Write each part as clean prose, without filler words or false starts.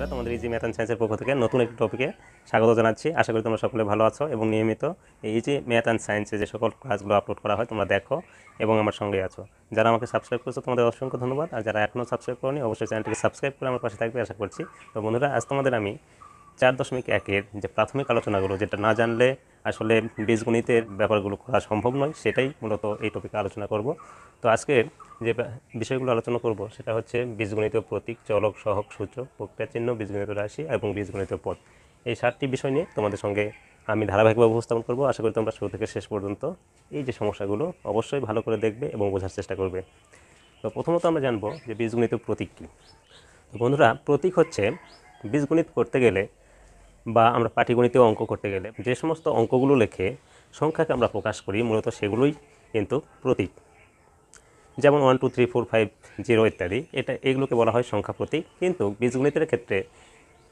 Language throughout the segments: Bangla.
বন্ধুরা, তোমাদের ইজি ম্যাথ অ্যান্ড সায়েন্সের পক্ষ থেকে নতুন একটি টপিকে স্বাগত জানাচ্ছি। আশা করি তোমরা সকলে ভালো আছো এবং নিয়মিত এই ইজি ম্যাথ অ্যান্ড সায়েন্সে যে সকল ক্লাসগুলো আপলোড করা হয় তোমরা দেখো এবং আমার সঙ্গে আছো। যারা আমাকে সাবস্ক্রাইব করছো তোমাদের অসংখ্য ধন্যবাদ, আর যারা এখনও সাবস্ক্রাইব করোনি অবশ্যই চ্যানেলটিকে সাবস্ক্রাইব করে আমার পাশে থাকবে আশা করছি। তো বন্ধুরা, আজ তোমাদের আমি 4.1-এর যে প্রাথমিক আলোচনাগুলো, যেটা না জানলে আসলে বীজগণিতের ব্যাপারগুলো করা সম্ভব নয়, সেটাই মূলত এই টপিকে আলোচনা করব। তো আজকে যে বিষয়গুলো আলোচনা করব সেটা হচ্ছে বীজগণিতীয় প্রতীক, চলক, সহগ, সূচক, প্রক্রিয়া চিহ্ন, বীজগণিত রাশি এবং বীজগণিতীয় পদ। এই 7টি বিষয় নিয়ে তোমাদের সঙ্গে আমি ধারাবাহিকভাবে উপস্থাপন করব। আশা করি তোমরা শুরু থেকে শেষ পর্যন্ত এই যে সমস্যাগুলো অবশ্যই ভালো করে দেখবে এবং বোঝার চেষ্টা করবে। তো প্রথমত আমরা জানবো যে বীজগণিতীয় প্রতীক কী। তো বন্ধুরা, প্রতীক হচ্ছে বীজগণিত করতে গেলে বা আমরা পাটিগণিতীয় অঙ্ক করতে গেলে যে সমস্ত অঙ্কগুলো লেখে সংখ্যাকে আমরা প্রকাশ করি, মূলত সেগুলোই কিন্তু প্রতীক। যেমন 1 2 3 4 5 0 ইত্যাদি, এগুলোকে বলা হয় সংখ্যা প্রতীক। কিন্তু বীজগণিতের ক্ষেত্রে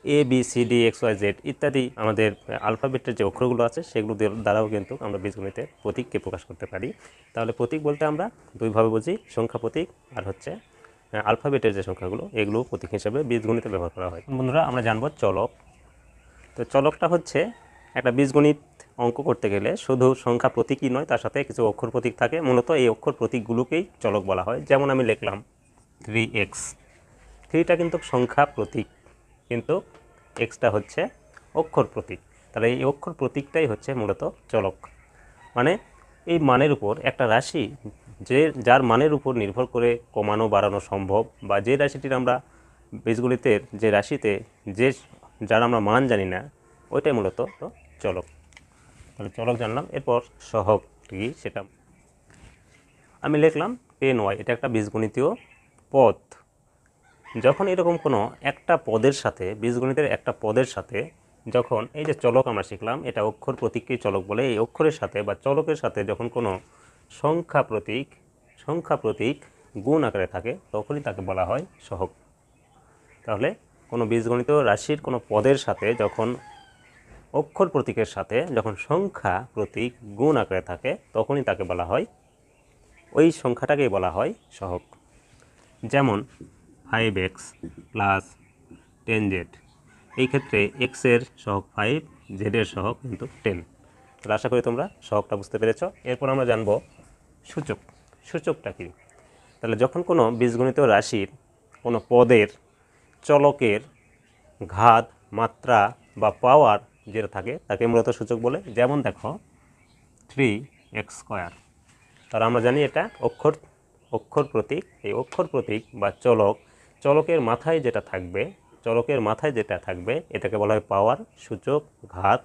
ABCD XYZ ইত্যাদি আমাদের আলফাবেটের যে অক্ষরগুলো আছে সেগুলো দ্বারাও কিন্তু আমরা বীজগণিতের প্রতীককে প্রকাশ করতে পারি। তাহলে প্রতীক বলতে আমরা দুইভাবে বুঝি, সংখ্যা প্রতীক আর হচ্ছে আলফাবেটের যে সংখ্যাগুলো, এগুলো প্রতীক হিসেবে বীজগণিতে ব্যবহার করা হয়। বন্ধুরা, আমরা জানবো চলক। তো চলকটা হচ্ছে একটা বীজগণিত অঙ্ক করতে গেলে শুধু সংখ্যা প্রতীকই নয়, তার সাথে কিছু অক্ষর প্রতীক থাকে। মূলত এই অক্ষর প্রতীকগুলোকেই চলক বলা হয়। যেমন আমি লিখলাম 3x, 3টা কিন্তু সংখ্যা প্রতীক, কিন্তু এক্সটা হচ্ছে অক্ষর প্রতীক। তাহলে এই অক্ষর প্রতীকটাই হচ্ছে মূলত চলক। মানে এই মানের উপর একটা রাশি, যার মানের উপর নির্ভর করে কমানো বাড়ানো সম্ভব, বা যে রাশিটির আমরা বীজগণিতের যে রাশিতে যার আমরা মান জানি না, ওইটাই মূলত চলক। তাহলে চলক জানলাম। এরপর সহগ কি সেটা আমি লিখলাম 10y, এটা একটা বীজগণিতীয় পদ। যখন এরকম কোনো একটা পদের সাথে, বীজগণিতের একটা পদের সাথে, যখন এই যে চলক আমরা শিখলাম, এটা অক্ষর প্রতীককেই চলক বলে, এই অক্ষরের সাথে বা চলকের সাথে যখন কোনো সংখ্যা প্রতীক গুণ আকারে থাকে, তখনই তাকে বলা হয় সহগ। তাহলে কোনো বীজগণিত রাশির কোনো পদের সাথে যখন অক্ষর প্রতীকের সাথে যখন সংখ্যা প্রতীক গুণ আকারে থাকে, তখনই তাকে বলা হয়, ওই সংখ্যাটাকেই বলা হয় সহগ। যেমন 5x প্লাস 10z, এই ক্ষেত্রে x এর সহগ 5, z এর সহগ কিন্তু 10। তাহলে আশা করি তোমরা সহগটা বুঝতে পেরেছ। এরপর আমরা জানবো সূচক। সূচকটা কি? তাহলে যখন কোনো বীজগণিত রাশির কোনো পদের চলকের ঘাত, মাত্রা বা পাওয়ার যেটা থাকে তাকে মূলত সূচক বলে। যেমন দেখো 3x², তাহলে আমরা জানি এটা অক্ষর প্রতীক। এই অক্ষর প্রতীক বা চলকের মাথায় যেটা থাকবে এটাকে বলা হয় পাওয়ার। সূচক, ঘাত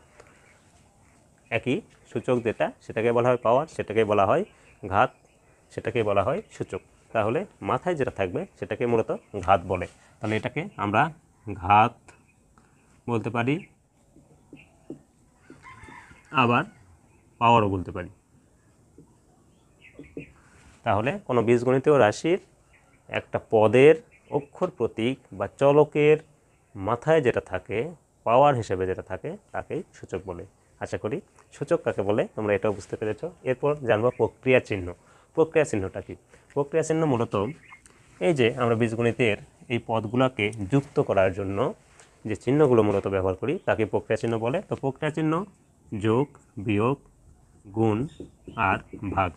একই। সূচক যেটা, সেটাকে বলা হয় পাওয়ার, সেটাকে বলা হয় ঘাত, সেটাকে বলা হয় সূচক। তাহলে মাথায় যেটা থাকবে সেটাকে মূলত ঘাত বলে। তাহলে এটাকে আমরা ঘাত বলতে পারি, আবার পাওয়ারও বলতে পারি। তাহলে কোনো বীজগণিতীয় রাশির একটা পদের অক্ষর প্রতীক বা চলকের মাথায় যেটা থাকে, পাওয়ার হিসেবে যেটা থাকে, তাকেই সূচক বলে। আশা করি সূচক কাকে বলে তোমরা এটাও বুঝতে পেরেছ। এরপর জানবো প্রক্রিয়া চিহ্ন। প্রক্রিয়া চিহ্নটা কি? প্রক্রিয়া চিহ্ন মূলত এই যে আমরা বীজগণিতের এই পদগুলোকে যুক্ত করার জন্য যে চিহ্নগুলো মূলত ব্যবহার করি তাকে প্রক্রিয়া চিহ্ন বলে। তো প্রক্রিয়া চিহ্ন যোগ, বিয়োগ, গুণ আর ভাগ,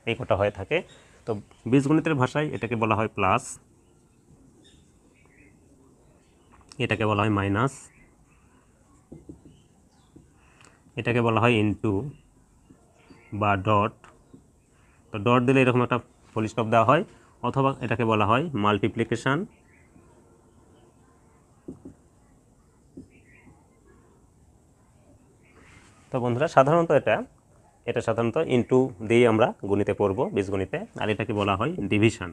এই কটা হয়ে থাকে। তো বীজগণিতের ভাষায় এটাকে বলা হয় প্লাস, এটাকে বলা হয় মাইনাস, এটাকে বলা হয় ইনটু বা ডট। তো ডট দিলে এরকম একটা ফুল স্টপ দেওয়া হয়, অথবা এটাকে বলা হয় মাল্টিপ্লিকেশন। তো বন্ধুরা, সাধারণত এটা সাধারণত ইনটু দিয়ে আমরা গণিতে পড়ব, বীজগণিতে। আর এটাকে বলা হয় ডিভিশন।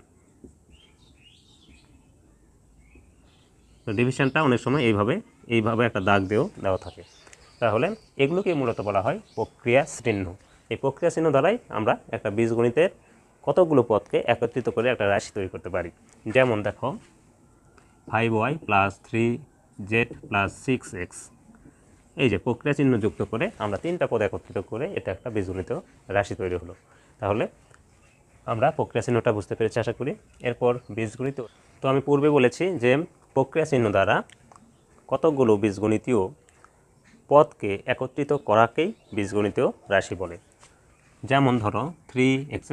তো ডিভিশনটা অনেক সময় এইভাবে একটা দাগ দেওয়া থাকে। তাহলে এগুলোকে মূলত বলা হয় প্রক্রিয়া চিহ্ন। এই প্রক্রিয়া চিহ্ন দ্বারাই আমরা একটা বীজগণিতের কতগুলো পদকে একত্রিত করে একটা রাশি তৈরি করতে পারি। যেমন দেখো 5y plus 3z plus 6x, এই যে প্রক্রিয়া চিহ্ন যুক্ত করে আমরা 3টা পদ একত্রিত করে এটা একটা বীজগণিত রাশি তৈরি হলো। তাহলে আমরা প্রক্রিয়া চিহ্নটা বুঝতে পেরেছি আশা করি। এরপর বীজগণিত। তো আমি পূর্বে বলেছি যে প্রক্রিয়া চিহ্ন দ্বারা কতকগুলো বীজগণিতীয় পদকে একত্রিত করাকেই বীজগণিতীয় রাশি বলে। যেমন ধরো 3x²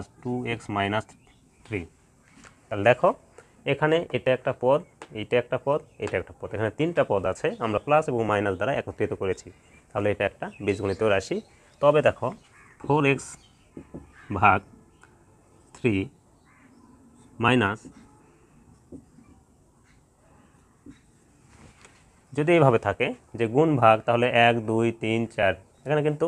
+ 2x - 3। তাহলে দেখো এখানে এটা একটা পদ, এইটা একটা পদ, এটা একটা পদ, এখানে তিনটা পদ আছে, আমরা প্লাস এবং মাইনাস দ্বারা একত্রিত করেছি। তাহলে এটা একটা বীজগণিতীয় রাশি। তবে দেখো 4x ভাগ 3 মাইনাস, যদি এইভাবে থাকে যে গুণ ভাগ, তাহলে 1 2 3 4, এখানে কিন্তু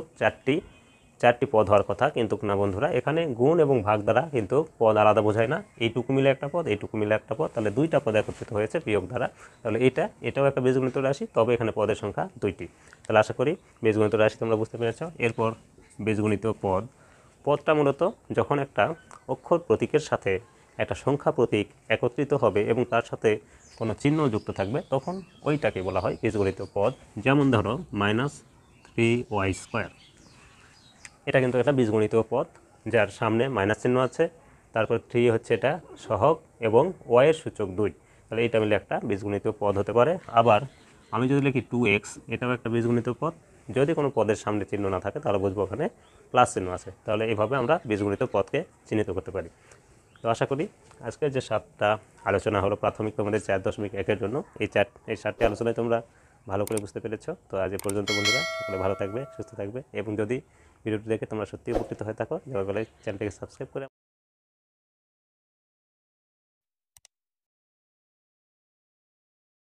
চারটি পদ হওয়ার কথা, কিন্তু না বন্ধুরা, এখানে গুণ এবং ভাগ দ্বারা কিন্তু পদ আলাদা বোঝায় না। এইটুকু মিলে একটা পদ, এইটুকু মিলে একটা পদ, তাহলে দুইটা পদ একত্রিত হয়েছে বিয়োগ দ্বারা। তাহলে এটাও একটা বীজগণিত রাশি, তবে এখানে পদের সংখ্যা 2টি। তাহলে আশা করি বীজগণিত রাশি তোমরা বুঝতে পেরেছ। এরপর বীজগণিত পদটা মূলত যখন একটা অক্ষর প্রতীকের সাথে একটা সংখ্যা প্রতীক একত্রিত হবে এবং তার সাথে কোনো চিহ্ন যুক্ত থাকবে, তখন ওইটাকে বলা হয় বীজগণিত পদ। যেমন ধরো -3y², এটা কিন্তু একটা বীজগণিত পদ যার সামনে মাইনাস চিহ্ন আছে, তারপর 3 হচ্ছে এটা সহগ এবং y এর সূচক 2, তাহলে এটা মিলে একটা বীজগণিত পদ হতে পারে। আবার আমি যদি লিখি 2x, এটাও একটা বীজগণিত পদ। যদি কোনো পদের সামনে চিহ্ন না থাকে তাহলে বুঝবো ওখানে প্লাস চিহ্ন আছে, তাহলে এইভাবে আমরা বীজগণিত পদকে চিহ্নিত করতে পারি। তো আশা করি আজকের যে 7টা আলোচনা হলো প্রাথমিক তোমাদের 4.1-এর জন্য, এই 7টি আলোচনায় তোমরা ভালো করে বুঝতে পেরেছ। তো আজ এ পর্যন্ত বন্ধুরা, সকলে ভালো থাকবে, সুস্থ থাকবে, এবং যদি ভিডিওটি দেখে তোমরা সত্যি উপকৃত হয়ে থাকো, যেভাবে চ্যানেলটিকে সাবস্ক্রাইব করে